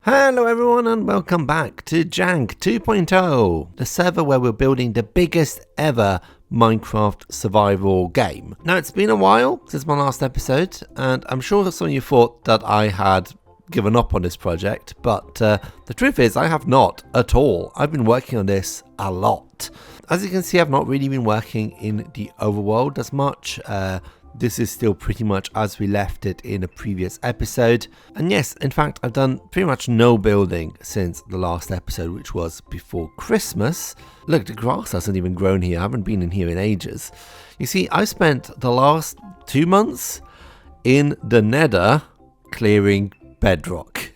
Hello everyone and welcome back to Jank 2.0, the server where we're building the biggest ever Minecraft survival game. Now it's been a while since my last episode and I'm sure some of you thought that I had given up on this project, but the truth is I have not at all. I've been working on this a lot. As you can see, I've not really been working in the overworld as much. This is still pretty much as we left it in a previous episode. And yes, in fact, I've done pretty much no building since the last episode, which was before Christmas. Look, the grass hasn't even grown here. I haven't been in here in ages. You see, I spent the last 2 months in the Nether clearing Bedrock.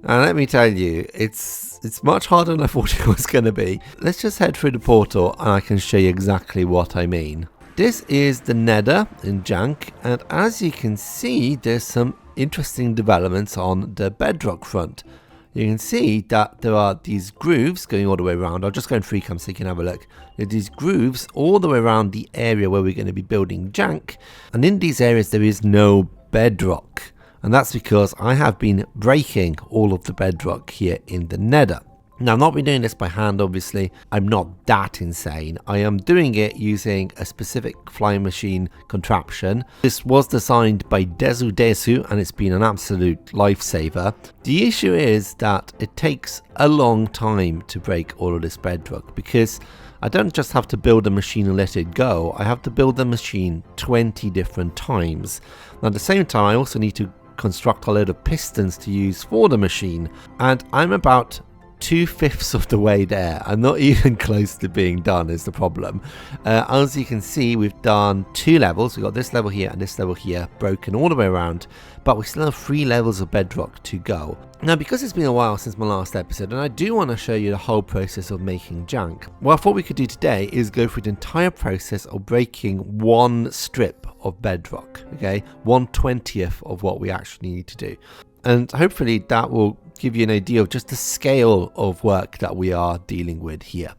And let me tell you, it's much harder than I thought it was going to be. Let's just head through the portal and I can show you exactly what I mean. This is the Nether in Jank, and as you can see, there's some interesting developments on the Bedrock front. You can see that there are these grooves going all the way around. I'll just go in free cam so you can have a look. There are these grooves all the way around the area where we're going to be building Jank, and in these areas there is no bedrock, and that's because I have been breaking all of the bedrock here in the Nether. Now, I've not been doing this by hand, obviously. I'm not that insane. I am doing it using a specific flying machine contraption. This was designed by Desu, and it's been an absolute lifesaver. The issue is that it takes a long time to break all of this bedrock because I don't just have to build a machine and let it go. I have to build the machine 20 different times. Now, at the same time, I also need to construct a load of pistons to use for the machine, and I'm about 2/5 of the way there. I'm not even close to being done is the problem. As you can see, we've done 2 levels. We've got this level here and this level here broken all the way around, but we still have 3 levels of bedrock to go. Now, because it's been a while since my last episode and I do want to show you the whole process of making Jank, what I thought we could do today is go through the entire process of breaking 1 strip of bedrock, okay, 1/20th of what we actually need to do. And hopefully that will give you an idea of just the scale of work that we are dealing with here.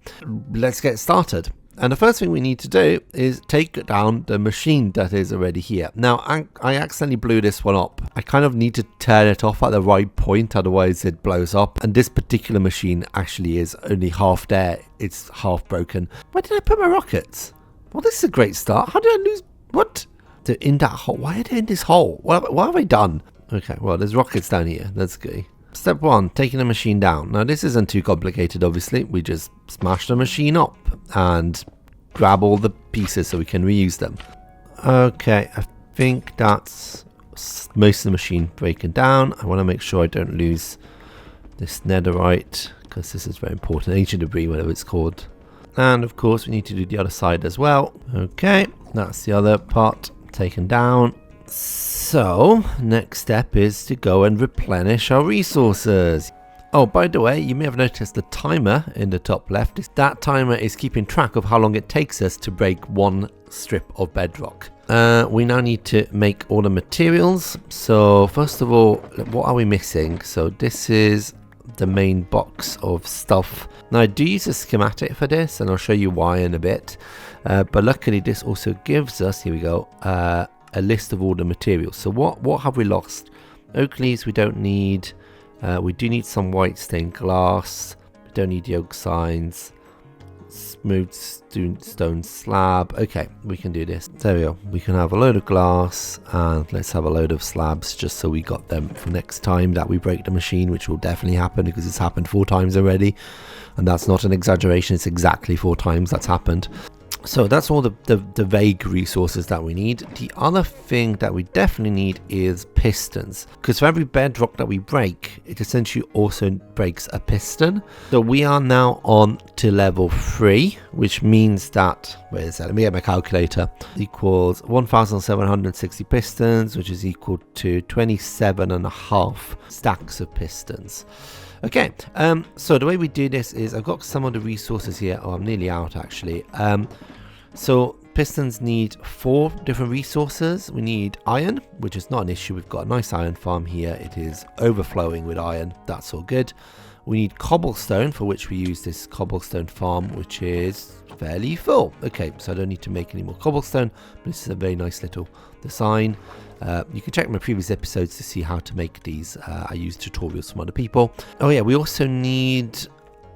Let's get started. And the first thing we need to do is take down the machine that is already here. Now, I accidentally blew this one up. I kind of need to turn it off at the right point, otherwise it blows up. And this particular machine actually is only half there. It's half broken. Where did I put my rockets? Well, this is a great start. How did I lose? What? They're in that hole. Why are they in this hole? What have I done? Okay, well, there's rockets down here. That's good. Step 1, taking the machine down. Now, this isn't too complicated, obviously. We just smash the machine up and grab all the pieces so we can reuse them. Okay, I think that's most of the machine breaking down. I want to make sure I don't lose this netherite, because this is very important. Ancient debris, whatever it's called. And, of course, we need to do the other side as well. Okay, that's the other part taken down. So, next step is to go and replenish our resources. Oh, by the way, you may have noticed the timer in the top left. That timer is keeping track of how long it takes us to break 1 strip of bedrock. We now need to make all the materials. So, first of all, what are we missing? So, this is the main box of stuff. Now, I do use a schematic for this, and I'll show you why in a bit. But luckily, this also gives us, here we go, a list of all the materials. So what have we lost? Oak leaves we don't need. We do need some white stained glass. We don't need yoke signs. Smooth stone slab. Okay, we can do this. There we go. We can have a load of glass and let's have a load of slabs just so we got them for next time that we break the machine, which will definitely happen because it's happened 4 times already. And that's not an exaggeration. It's exactly 4 times that's happened. So that's all the vague resources that we need. The other thing that we definitely need is pistons, because for every bedrock that we break, it essentially also breaks a piston. So we are now on to level 3, which means that, where is that? Let me get my calculator. Equals 1,760 pistons, which is equal to 27.5 stacks of pistons. Okay, so the way we do this is I've got some of the resources here. Oh, I'm nearly out actually. So Pistons need 4 different resources. We need iron, which is not an issue. We've got a nice iron farm here. It is overflowing with iron. That's all good. We need cobblestone, for which we use this cobblestone farm, which is fairly full. Okay, so I don't need to make any more cobblestone, but this is a very nice little design. You can check my previous episodes to see how to make these. I use tutorials from other people. Oh yeah, we also need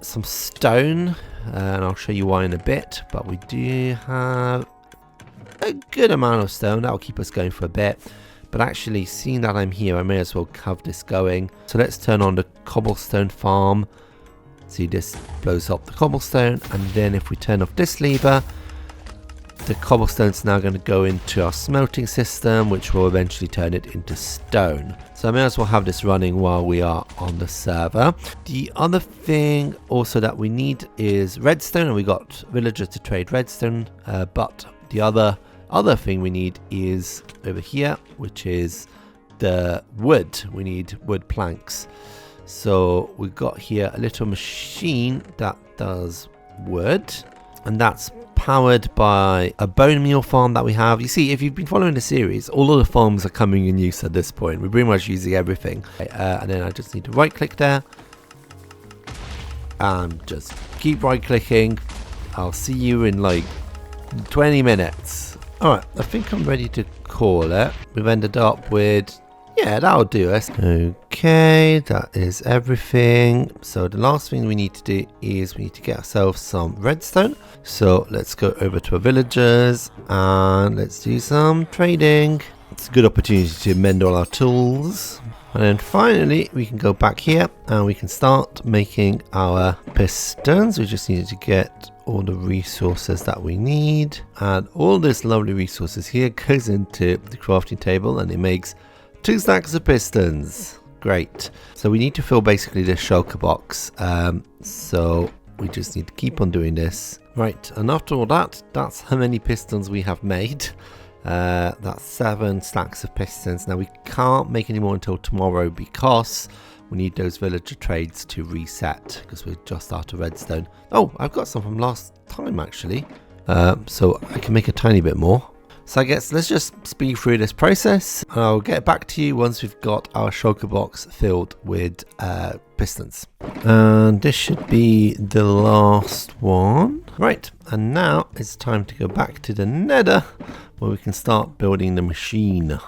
some stone, and I'll show you why in a bit, but we do have a good amount of stone. That'll keep us going for a bit. But actually, seeing that I'm here, I may as well have this going. So let's turn on the cobblestone farm. See, this blows up the cobblestone, and then if we turn off this lever, the cobblestone's now going to go into our smelting system, which will eventually turn it into stone. So I may as well have this running while we are on the server. The other thing also that we need is redstone, and we got villagers to trade redstone, but the other thing we need is over here, which is the wood. We need wood planks. So we've got here a little machine that does wood, and that's powered by a bone meal farm that we have. You see, if you've been following the series, all of the farms are coming in use at this point. We're pretty much using everything. And then I just need to right click there and just keep right clicking. I'll see you in like 20 minutes. Alright, I think I'm ready to call it. We've ended up with, yeah, that'll do us. Okay, that is everything. So the last thing we need to do is we need to get ourselves some redstone. So let's go over to our villagers and let's do some trading. It's a good opportunity to mend all our tools. And then finally we can go back here and we can start making our pistons. We just needed to get all the resources that we need, and all this lovely resources here goes into the crafting table and it makes 2 stacks of pistons. Great. So we need to fill basically this shulker box, so we just need to keep on doing this. Right, and after all that, that's how many pistons we have made. That's 7 stacks of pistons. Now we can't make any more until tomorrow because we need those villager trades to reset because we're just out of redstone. Oh, I've got some from last time actually, so I can make a tiny bit more. So I guess let's just speed through this process and I'll get back to you once we've got our shulker box filled with pistons. And this should be the last one. Right, and now it's time to go back to the Nether where we can start building the machine.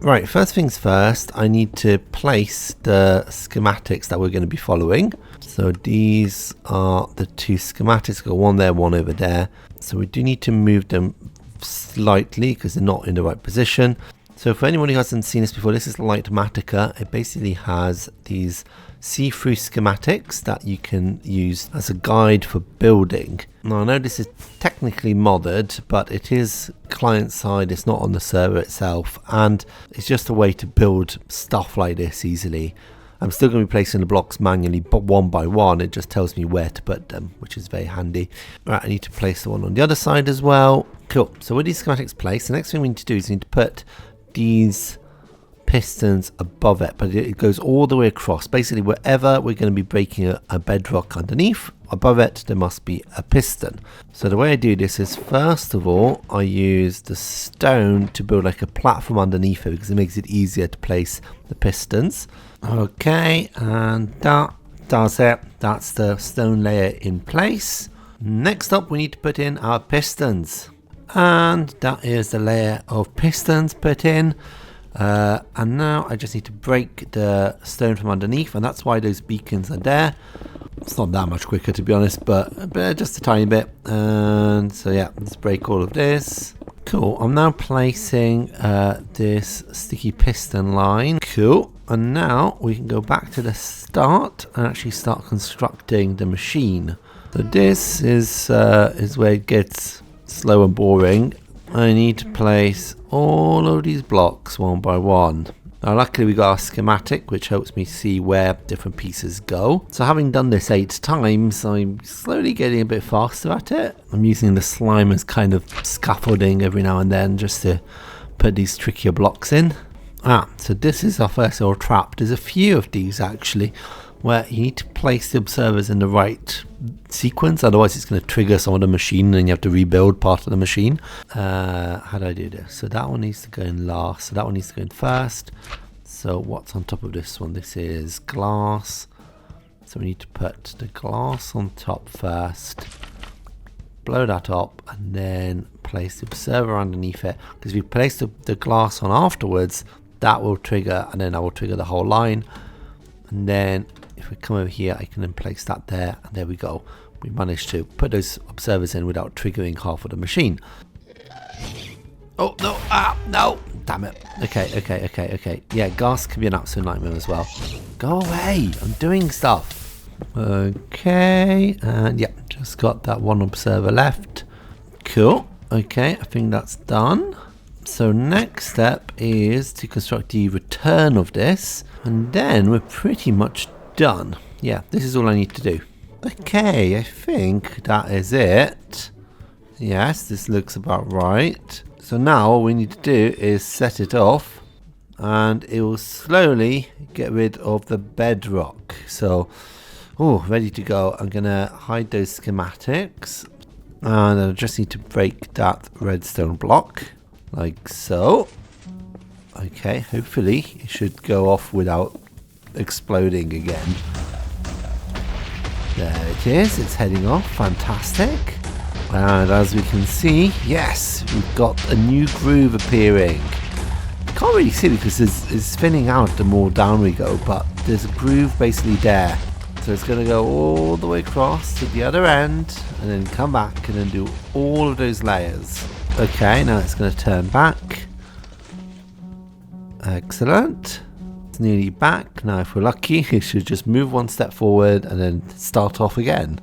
Right, first things first, I need to place the schematics that we're going to be following. So these are the 2 schematics, got one there, one over there. So we do need to move them slightly because they're not in the right position. So for anyone who hasn't seen this before, this is Litematica. It basically has these see-through schematics that you can use as a guide for building. Now I know this is technically modded, but it is client side, it's not on the server itself, and it's just a way to build stuff like this easily. I'm still going to be placing the blocks manually, but one by one. It just tells me where to put them, which is very handy. Right, I need to place the one on the other side as well. Cool. So with these schematics placed, the next thing we need to do is we need to put these pistons above it, but it goes all the way across. Basically, wherever we're going to be breaking a bedrock underneath, above it, there must be a piston. So the way I do this is, first of all, I use the stone to build like a platform underneath it because it makes it easier to place the pistons. Okay, and that does it. That's the stone layer in place. Next up, we need to put in our pistons. And that is the layer of pistons put in. And now I just need to break the stone from underneath, and that's why those beacons are there. It's not that much quicker to be honest, but just a tiny bit. And so yeah, let's break all of this. Cool, I'm now placing this sticky piston line. Cool, and now we can go back to the start and actually start constructing the machine. So this is where it gets slow and boring. I need to place all of these blocks one by one. Now luckily we got our schematic which helps me see where different pieces go. So having done this 8 times, I'm slowly getting a bit faster at it. I'm using the slime as kind of scaffolding every now and then just to put these trickier blocks in. So this is our first little trap. There's a few of these actually, where you need to place the observers in the right sequence, otherwise it's going to trigger some of the machine and you have to rebuild part of the machine. How do I do this? So that one needs to go in last, so that one needs to go in first. So what's on top of this one? This is glass, so we need to put the glass on top first, blow that up, and then place the observer underneath it, because if you place the glass on afterwards, that will trigger, and then that will trigger the whole line. And then if we come over here, I can then place that there, and there we go. We managed to put those observers in without triggering half of the machine. Oh, no, no, damn it. Okay. Yeah, gas can be an absolute nightmare as well. Go away, I'm doing stuff. Okay, and yeah, just got that one observer left. Cool, okay, I think that's done. So next step is to construct the return of this, and then we're pretty much done. Yeah, this is all I need to do. Okay, I think that is it. Yes, this looks about right. So now all we need to do is set it off, and it will slowly get rid of the bedrock. So, ready to go. I'm gonna hide those schematics, and I just need to break that redstone block. Like so. Okay, hopefully it should go off without exploding again. There it is, it's heading off, fantastic. And as we can see, yes, we've got a new groove appearing. Can't really see it because it's spinning out the more down we go, but there's a groove basically there. So it's going to go all the way across to the other end, and then come back and then do all of those layers. Okay, now it's going to turn back. Excellent. It's nearly back. Now if we're lucky, it should just move one step forward and then start off again.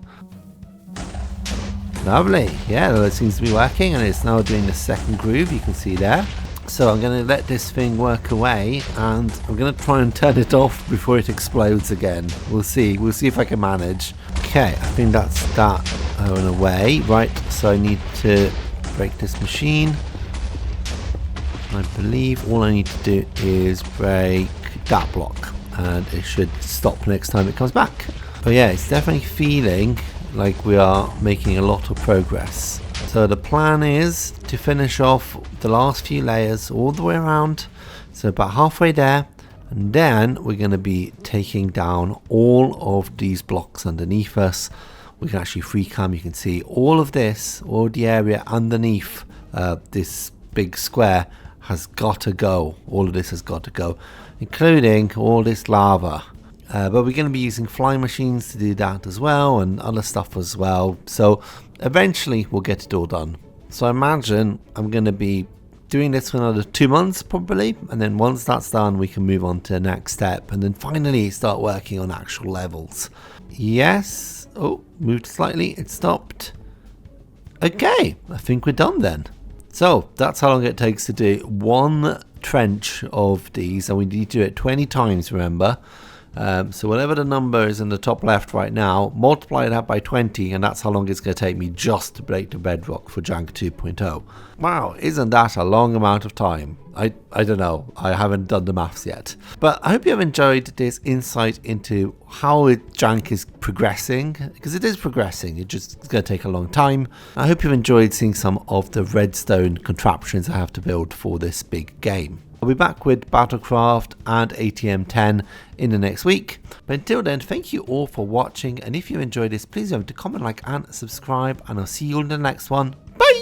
Lovely. Yeah, that seems to be working, and it's now doing the second groove, you can see there. So I'm going to let this thing work away, and I'm going to try and turn it off before it explodes again. We'll see if I can manage. Okay, I think that's that going away. Right, so I need to break this machine. I believe all I need to do is break that block, and it should stop next time it comes back. But yeah, it's definitely feeling like we are making a lot of progress. So the plan is to finish off the last few layers all the way around, so about halfway there, and then we're going to be taking down all of these blocks underneath us. We can actually free cam, you can see all of this, all the area underneath this big square has got to go. All of this has got to go, including all this lava. But we're going to be using flying machines to do that as well, and other stuff as well. So eventually we'll get it all done. So I imagine I'm going to be doing this for another 2 months probably, and then once that's done we can move on to the next step, and then finally start working on actual levels. Yes. Oh, moved slightly. It stopped. Okay, I think we're done then. So that's how long it takes to do one trench of these, and we need to do it 20 times, remember. So whatever the number is in the top left right now, multiply that by 20, and that's how long it's going to take me just to break the bedrock for Jank 2.0. Wow, isn't that a long amount of time? I don't know, I haven't done the maths yet. But I hope you have enjoyed this insight into how Jank is progressing, because it is progressing, it's just going to take a long time. I hope you've enjoyed seeing some of the redstone contraptions I have to build for this big game. I'll be back with Bedrock and ATM 10 in the next week. But until then, thank you all for watching, and if you enjoyed this, please remember to comment, like and subscribe, and I'll see you all in the next one. Bye!